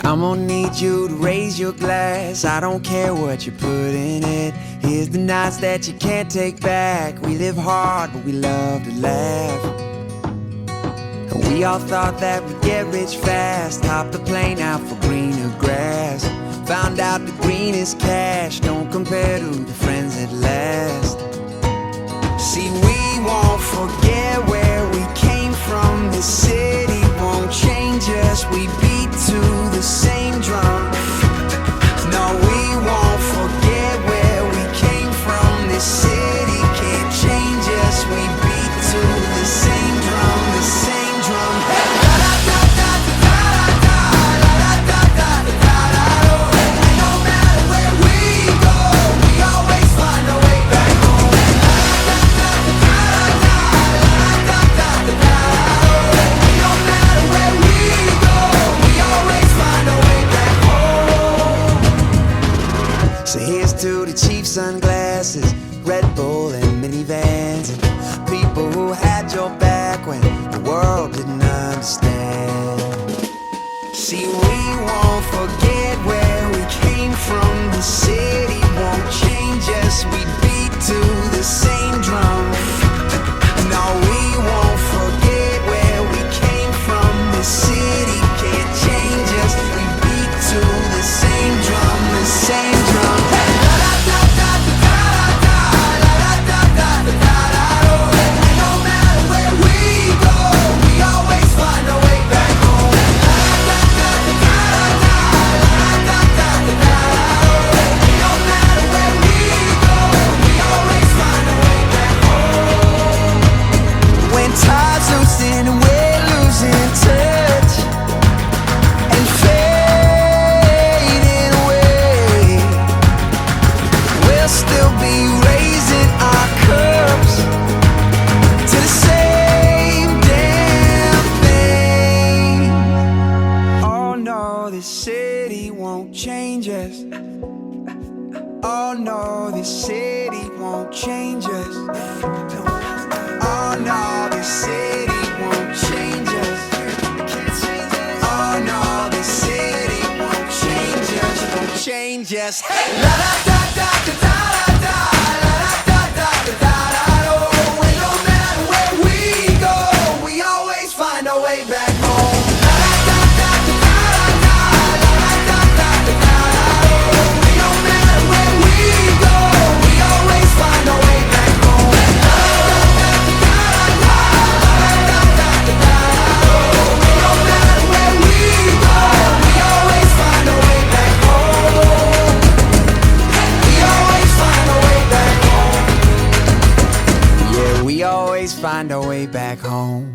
I'm gonna need you to raise your glass. I don't care what you put in it. Here's the nights that you can't take back. We live hard, but we love to laugh. And we all thought that we'd get rich fast. Hopped the plane out for greener grass. Found out the greenest cash don't compare to the friends that last. See, we won't forget where we came from. This city won't change us. We beat to the same drum. No, we won't forget where we came from. This city can't change us. We beat to the same drum, the same drum. No matter where we go, we always find a way back home. No matter where we go, we always find a way back home. So here's to the cheap sunglasses, Red Bull and minivans, and people who had your back when the world didn't understand. See, we won't forget where we came from. The city won't change us. We beat to the same drum. No, we won't forget where we came from. The city can't change us. We beat to the same drum, the same drum. No matter where we go, we always find a way back home. No matter where we go, we always find a way back home. When time's losing and we're losing touch and fading away, we'll still be raising our cups to the same damn thing. Oh no, this city won't change us. Oh no, this city won't change us. Oh no, this city won't change us. Oh no, this city won't change us, won't change us. Hey! La da da da da da da, la da da da da da da. And no matter where we go, we always find our way back home. La da da da da da, la da da da da da. No matter where we go, we always find our way back home. La da da da da da, la da da da da. No matter where we go, we always find our way back home. We always find our way back home. Yeah, we always find our way back home.